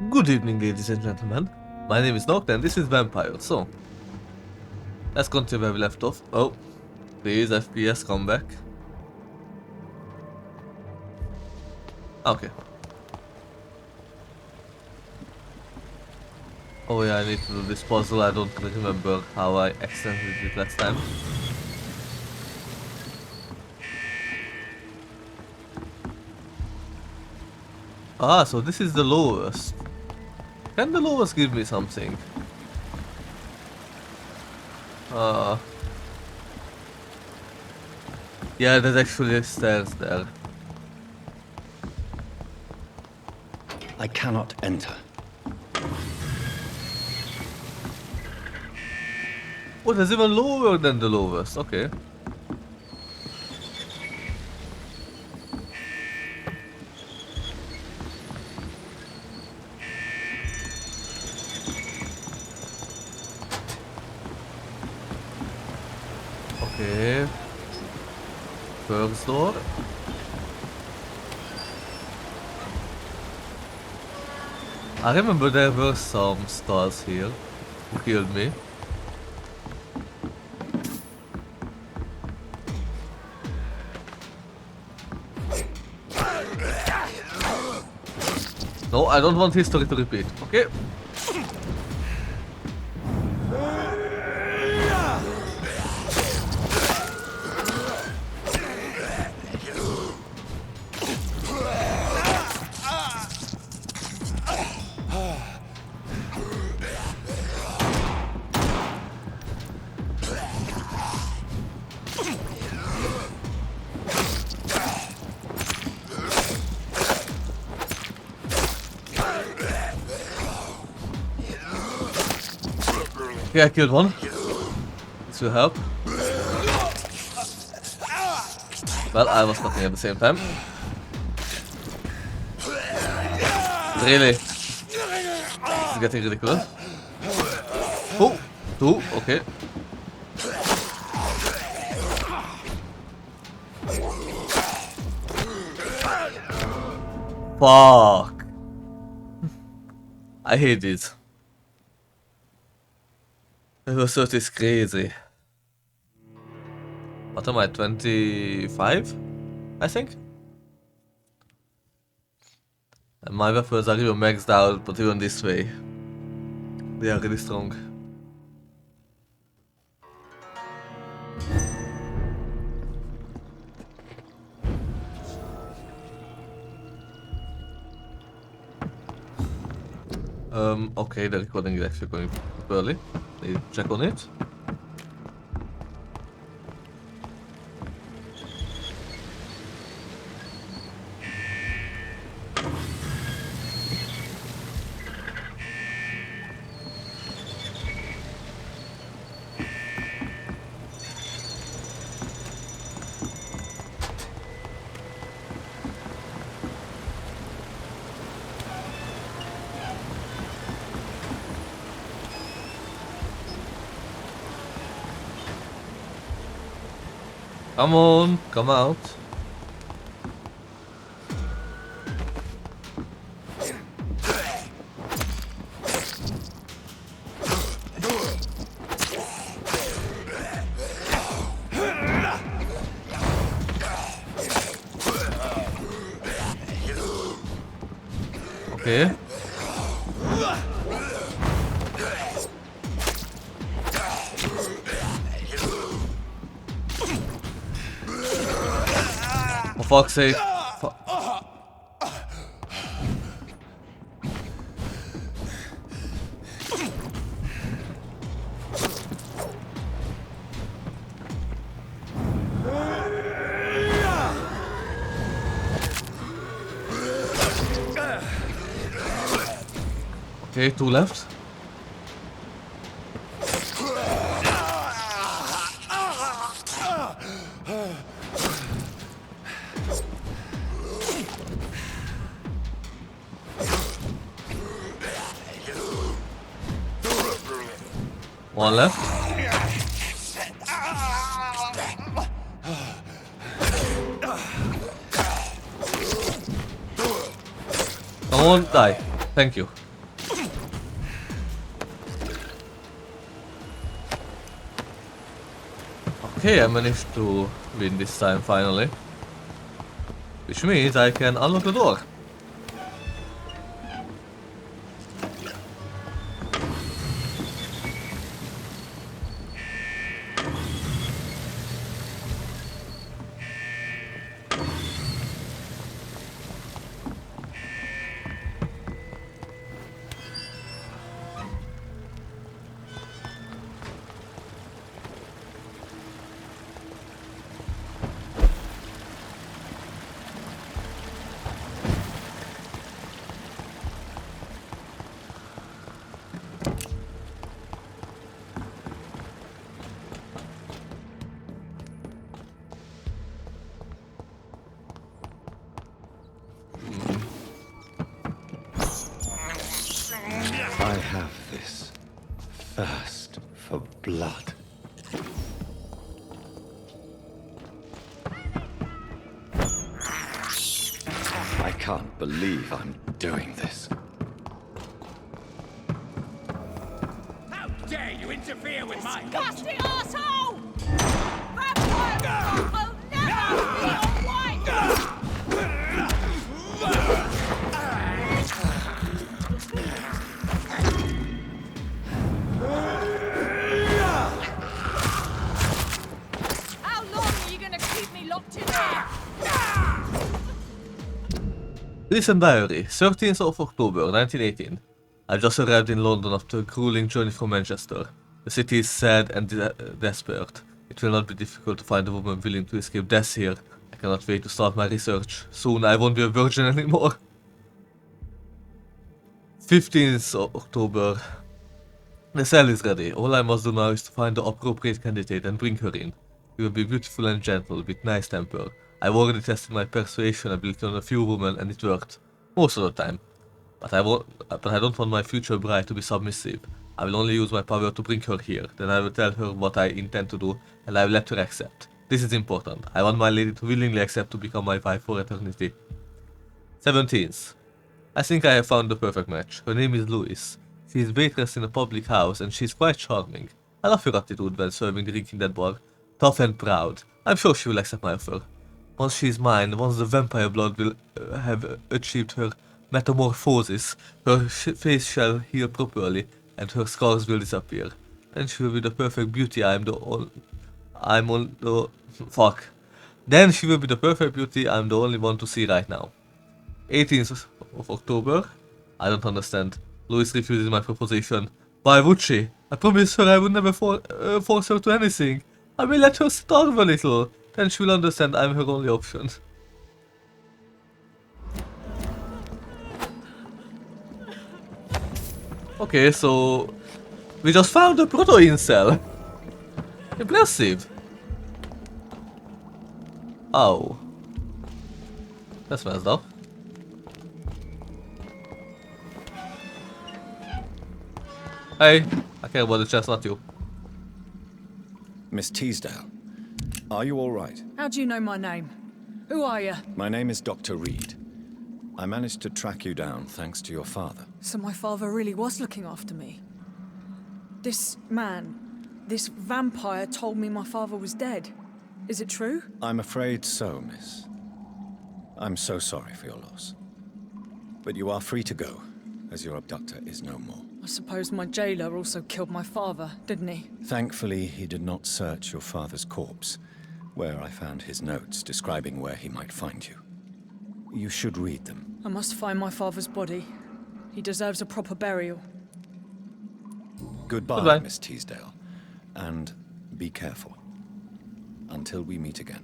Good evening, ladies and gentlemen. My name is Nocta and this is Vampyr. So, let's continue where we left off. Oh, please, FPS, come back. Okay. Oh yeah, I need to do this puzzle. I don't remember how I accidentally did it last time. Ah, so this is the lowest. Can the lowest give me something? Yeah, there's actually stairs there. I cannot enter. Oh, there's even lower than the lowest. Okay. Okay. First door. I remember there were some stars here who killed me. No, I don't want history to repeat, okay? Okay, I killed one. This will help. Well, I was talking at the same time. Really? This is getting ridiculous. Oh, two, okay. Fuck. I hate it. This is crazy. What am I, 25? I think? And my weapons are even maxed out, but even this way, they are really strong. Okay, the recording is actually going poorly. Need to check on it. Come on, come out. Okay. For fuck's sake. Okay, two left. One left. Come on, die. Thank you. Okay, I managed to win this time finally. Which means I can unlock the door. I have this thirst for blood. I can't believe I'm doing this. How dare you interfere with my... Disgusting asshole! Vampire will never be alright! How long are you gonna keep me locked in there? Listen diary, 13th of October 1918. I just arrived in London after a grueling journey from Manchester. The city is sad and desperate. It will not be difficult to find a woman willing to escape death here. I cannot wait to start my research. Soon I won't be a virgin anymore. 15th of October. The cell is ready. All I must do now is to find the appropriate candidate and bring her in. She will be beautiful and gentle, with nice temper. I've already tested my persuasion ability on a few women and it worked. Most of the time. But I don't want my future bride to be submissive. I will only use my power to bring her here. Then I will tell her what I intend to do and I will let her accept. This is important. I want my lady to willingly accept to become my wife for eternity. 17th. I think I have found the perfect match. Her name is Louise. She is waitress in a public house and she is quite charming. I love her attitude when serving drink in that bar. Tough and proud. I'm sure she will accept my offer. Once she is mine, once the vampire blood will have achieved her metamorphosis, her face shall heal properly and her scars will disappear. Then she will be the perfect beauty Then she will be the perfect beauty I'm the only one to see right now. 18th of October. I don't understand. Louise refuses my proposition. Why would she? I promised her I would never force her to anything. I will let her starve a little. Then she will understand I'm her only option. Okay, so we just found a proto-incel. Impressive. Oh. That's messed up. Hey, I care about the chest, not you. Miss Teasdale, are you all right? How do you know my name? Who are you? My name is Dr. Reed. I managed to track you down thanks to your father. So my father really was looking after me. This man, this vampire told me my father was dead. Is it true? I'm afraid so, miss. I'm so sorry for your loss. But you are free to go, as your abductor is no more. I suppose my jailer also killed my father, didn't he? Thankfully, he did not search your father's corpse, where I found his notes describing where he might find you. You should read them. I must find my father's body. He deserves a proper burial. Goodbye, Miss Teasdale. And be careful. Until we meet again.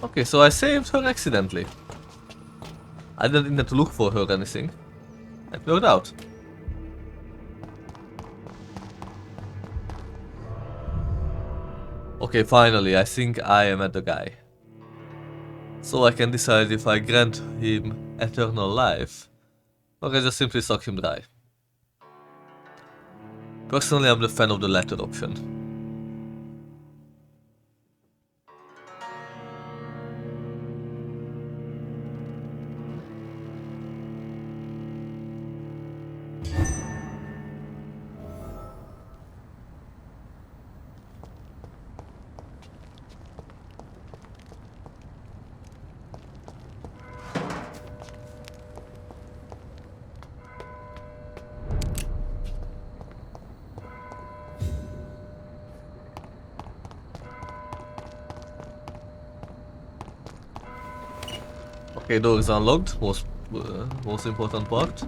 Okay, so I saved her accidentally. I didn't need to look for her or anything. It worked out. Okay, finally, I think I am at the guy. So I can decide if I grant him eternal life, or I just simply suck him dry. Personally, I'm the fan of the latter option. Okay, door is unlocked. Most important part.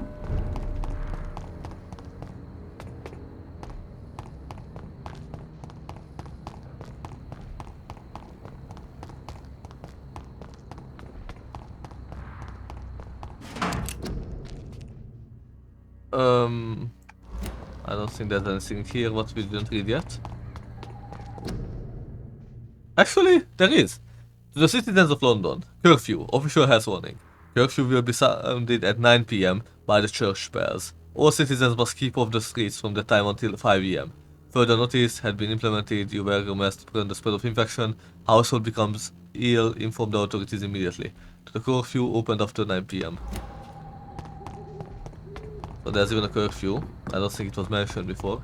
I don't think there's anything here what we didn't read yet. Actually, there is. To the citizens of London, curfew, official health warning. Curfew will be sounded at 9 p.m. by the church bells. All citizens must keep off the streets from that time until 5 a.m. Further notice had been implemented. You were must to prevent the spread of infection. Household becomes ill, inform the authorities immediately. The curfew opened after 9 p.m. So there's even a curfew. I don't think it was mentioned before.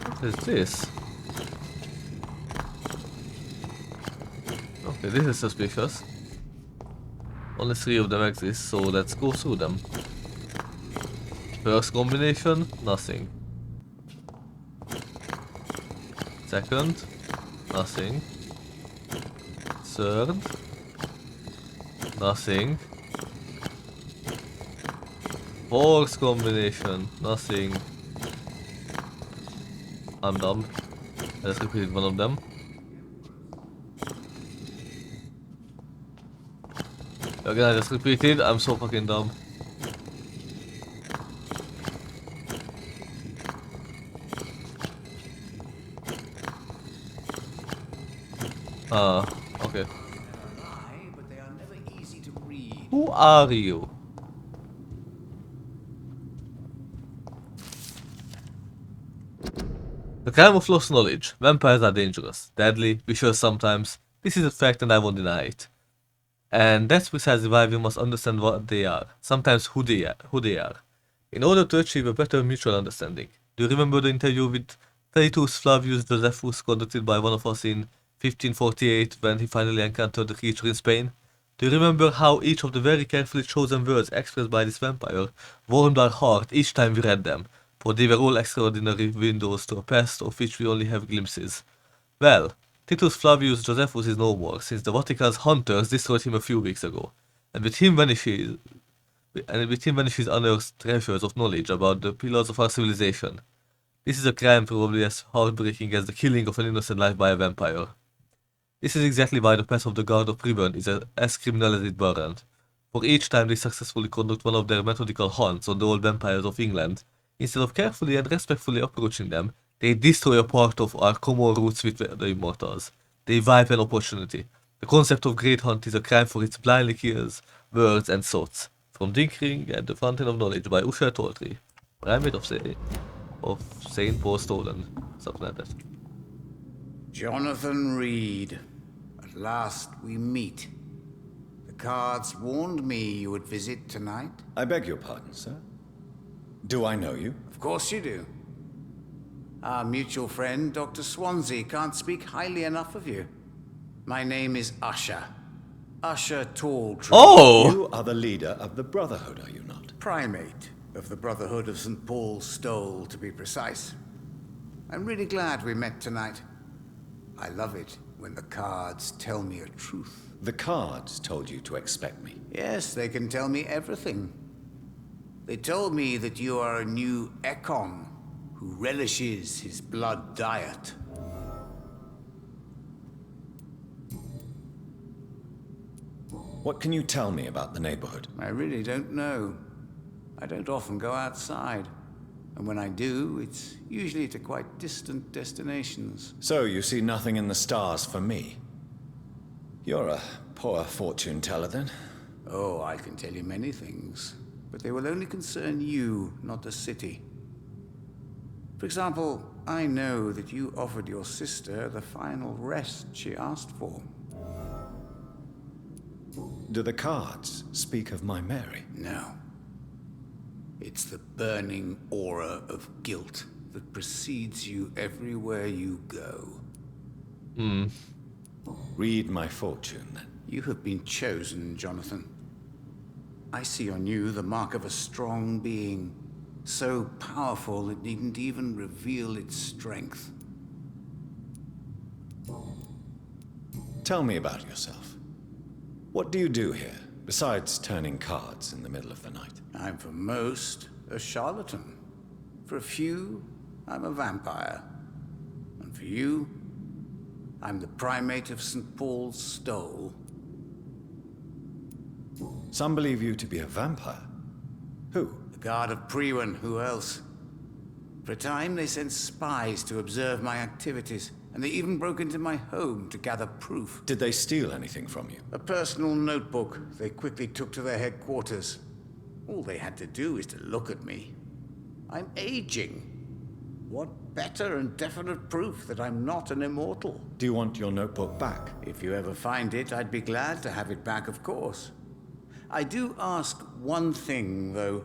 What is this? Okay, this is suspicious. Only 3 of them exist, so let's go through them. First combination, nothing. Second, nothing. Third, nothing. Fourth combination, nothing. I'm dumb. I just repeated one of them. Again, I just repeated. I'm so fucking dumb. Okay. But they are never easy to read. Who are you? The crime of lost knowledge. Vampires are dangerous, deadly, vicious sometimes. This is a fact and I won't deny it. And that's precisely why we must understand what they are, sometimes who they are, in order to achieve a better mutual understanding. Do you remember the interview with Titus Flavius Josephus conducted by one of us in 1548 when he finally encountered the creature in Spain? Do you remember how each of the very carefully chosen words expressed by this vampire warmed our heart each time we read them, for they were all extraordinary windows to a past of which we only have glimpses? Well, Titus Flavius Josephus is no more, since the Vatican's hunters destroyed him a few weeks ago, and with him vanishes unearthed treasures of knowledge about the pillars of our civilization. This is a crime probably as heartbreaking as the killing of an innocent life by a vampire. This is exactly why the path of the Guard of Prevent is as criminal as it burnt. For each time they successfully conduct one of their methodical hunts on the old vampires of England, instead of carefully and respectfully approaching them, they destroy a part of our common roots with the immortals. They wipe an opportunity. The concept of Great Hunt is a crime for its blindly kills words and thoughts. From Dinkring at the Fountain of Knowledge by Usher Toltri. Primate of Saint Paul Stolen. Something like that. Jonathan Reed. At last we meet. The cards warned me you would visit tonight. I beg your pardon, sir. Do I know you? Of course you do. Our mutual friend, Dr. Swansea, can't speak highly enough of you. My name is Usher. Usher Talltree. Oh! You are the leader of the Brotherhood, are you not? Primate of the Brotherhood of St. Paul's Stole, to be precise. I'm really glad we met tonight. I love it when the cards tell me a truth. The cards told you to expect me. Yes, they can tell me everything. They told me that you are a new Ekon who relishes his blood diet. What can you tell me about the neighborhood? I really don't know. I don't often go outside. And when I do, it's usually to quite distant destinations. So you see nothing in the stars for me? You're a poor fortune teller, then? Oh, I can tell you many things. But they will only concern you, not the city. For example, I know that you offered your sister the final rest she asked for. Do the cards speak of my Mary? No. It's the burning aura of guilt that precedes you everywhere you go. Read my fortune, then. You have been chosen, Jonathan. I see on you the mark of a strong being, so powerful it needn't even reveal its strength. Tell me about yourself. What do you do here, besides turning cards in the middle of the night? I'm for most a charlatan. For a few, I'm a vampire. And for you, I'm the Primate of St. Paul's Stole. Some believe you to be a vampire. Who? The Guard of Priwen, who else? For a time, they sent spies to observe my activities, and they even broke into my home to gather proof. Did they steal anything from you? A personal notebook they quickly took to their headquarters. All they had to do is to look at me. I'm aging. What better and definite proof that I'm not an immortal? Do you want your notebook back? If you ever find it, I'd be glad to have it back, of course. I do ask one thing, though.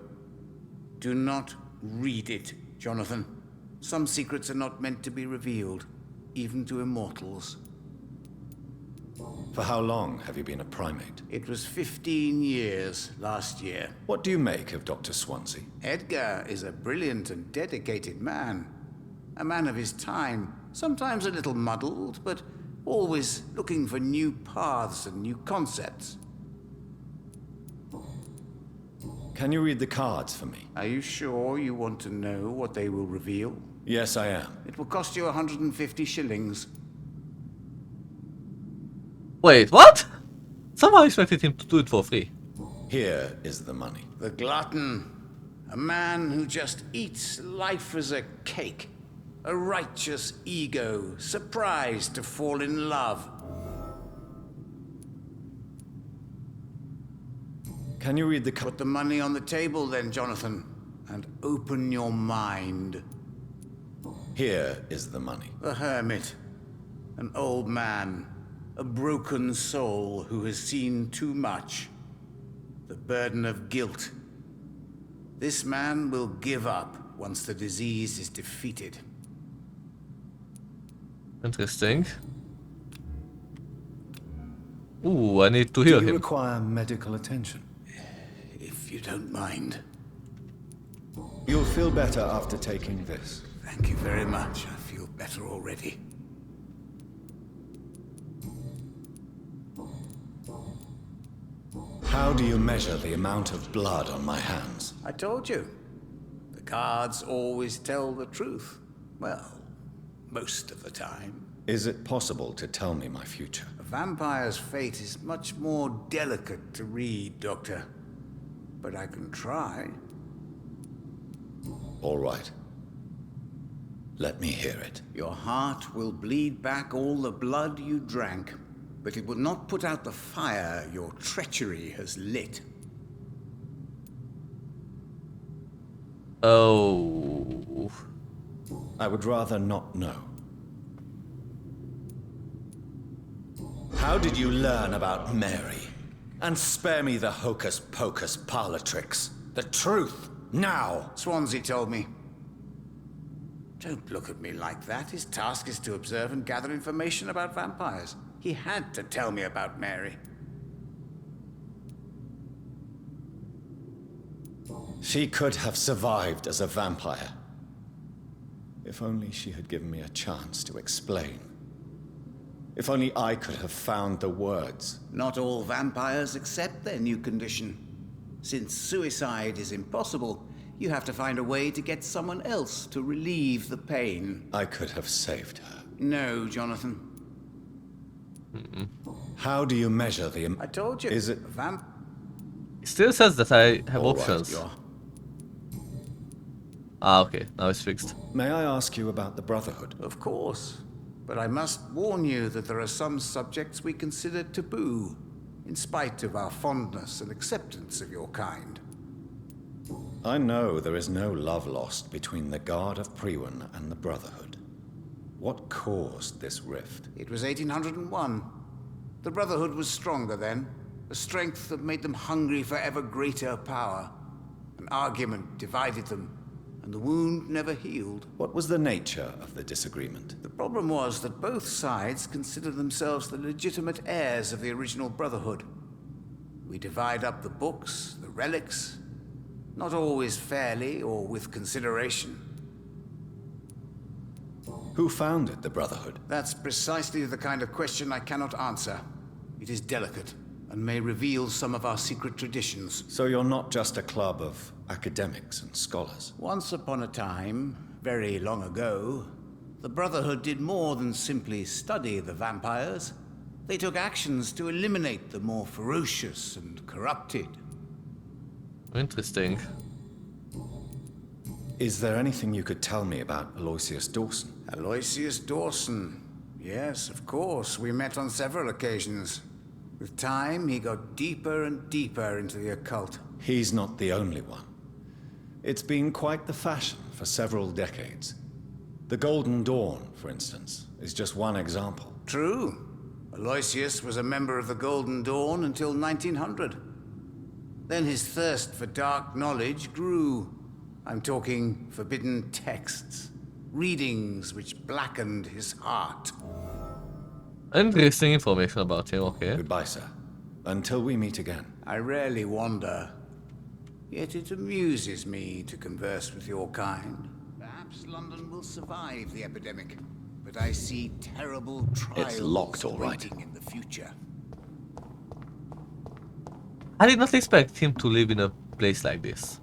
Do not read it, Jonathan. Some secrets are not meant to be revealed, even to immortals. For how long have you been a primate? It was 15 years last year. What do you make of Dr. Swansea? Edgar is a brilliant and dedicated man. A man of his time, sometimes a little muddled, but always looking for new paths and new concepts. Can you read the cards for me? Are you sure you want to know what they will reveal? Yes, I am. It will cost you 150 shillings. Wait, what? Somehow I expected him to do it for free. Here is the money. The glutton. A man who just eats life as a cake. A righteous ego, surprised to fall in love. Can you read the Put the money on the table then, Jonathan, and open your mind. Here is the money. The hermit. An old man. A broken soul who has seen too much. The burden of guilt. This man will give up once the disease is defeated. Interesting. Ooh, I need to heal Do you him. require medical attention? If you don't mind. You'll feel better after taking this. Thank you very much. I feel better already. How do you measure the amount of blood on my hands? I told you. The cards always tell the truth. Well, most of the time. Is it possible to tell me my future? A vampire's fate is much more delicate to read, Doctor. But I can try. All right. Let me hear it. Your heart will bleed back all the blood you drank, but it will not put out the fire your treachery has lit. Oh. I would rather not know. How did you learn about Mary? And spare me the hocus-pocus parlor tricks. The truth, now! Swansea told me. Don't look at me like that. His task is to observe and gather information about vampires. He had to tell me about Mary. She could have survived as a vampire. If only she had given me a chance to explain. If only I could have found the words. Not all vampires accept their new condition. Since suicide is impossible, you have to find a way to get someone else to relieve the pain. I could have saved her. No, Jonathan. How do you measure the... I told you. Is it... It still says that I have All right, options. You're... Ah, okay. Now it's fixed. May I ask you about the Brotherhood? Of course. But I must warn you that there are some subjects we consider taboo, in spite of our fondness and acceptance of your kind. I know there is no love lost between the Guard of Priwen and the Brotherhood. What caused this rift? It was 1801. The Brotherhood was stronger then, a strength that made them hungry for ever greater power. An argument divided them, and the wound never healed. What was the nature of the disagreement? The problem was that both sides considered themselves the legitimate heirs of the original Brotherhood. We divide up the books, the relics, not always fairly or with consideration. Who founded the Brotherhood? That's precisely the kind of question I cannot answer. It is delicate and may reveal some of our secret traditions. So you're not just a club of academics and scholars? Once upon a time, very long ago, the Brotherhood did more than simply study the vampires. They took actions to eliminate the more ferocious and corrupted. Interesting. Is there anything you could tell me about Aloysius Dawson? Aloysius Dawson. Yes, of course. We met on several occasions. With time, he got deeper and deeper into the occult. He's not the only one. It's been quite the fashion for several decades. The Golden Dawn, for instance, is just one example. True. Aloysius was a member of the Golden Dawn until 1900. Then his thirst for dark knowledge grew. I'm talking forbidden texts, readings which blackened his heart. Interesting information about him, okay. Goodbye, sir. Until we meet again. I rarely wander, yet it amuses me to converse with your kind. Perhaps London will survive the epidemic, but I see terrible trials locked, all right. waiting in the future. I did not expect him to live in a place like this.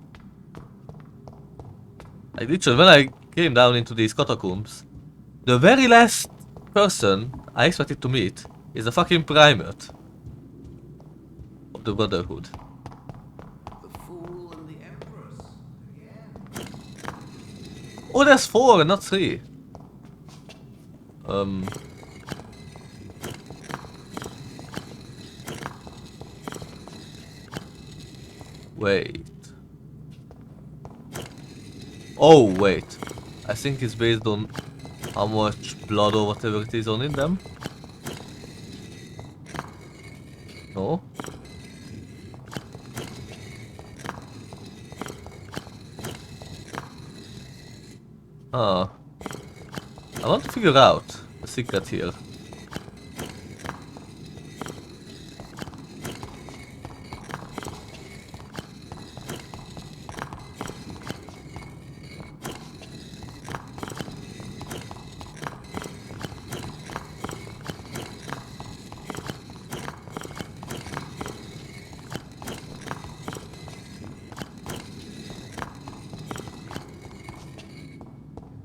Like literally, when I came down into these catacombs, the very last person I expected to meet is the fucking Primate of the Brotherhood. The Fool and the Empress, again. Oh, there's 4 and not 3. Wait. Oh, wait. I think it's based on how much blood or whatever it is on in them. No? Ah. I want to figure out the secret here.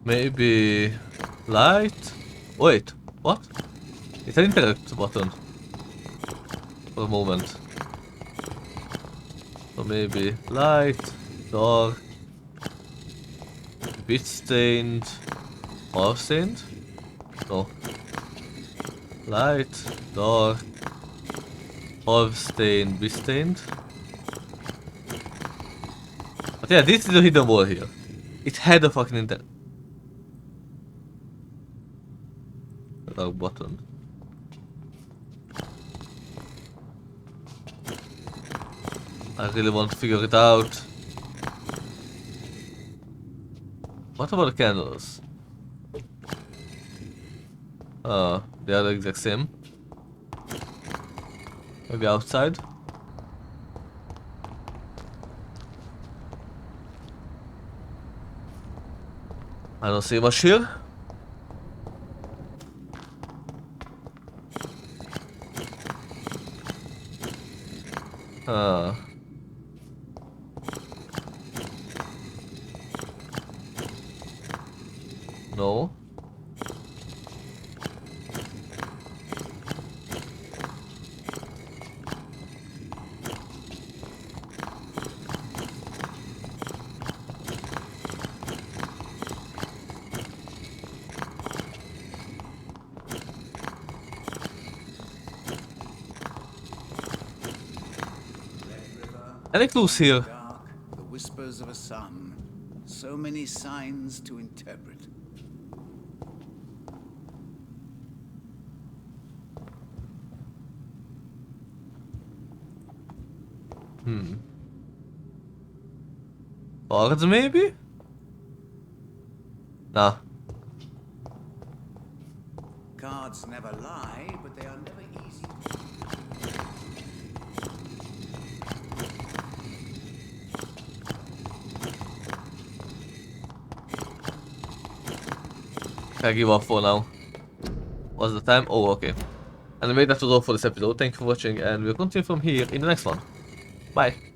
Maybe light? Wait, what? It's an interact button. For a moment. So maybe light, dark, bit stained, half stained? No. Light, dark, half stained, bit stained. But yeah, this is the hidden wall here. It had a fucking interact. Button. I really want to figure it out. What about the candles? They are the exact same. Maybe outside? I don't see much here. No. Any clues here? Dark, the whispers of a sun. So many signs to interpret. Cards maybe? Nah. Cards never lie, but they are never easy. I give up for now. What's the time? Oh, okay. And I made that was all for this episode. Thank you for watching, and we'll continue from here in the next one. Bye.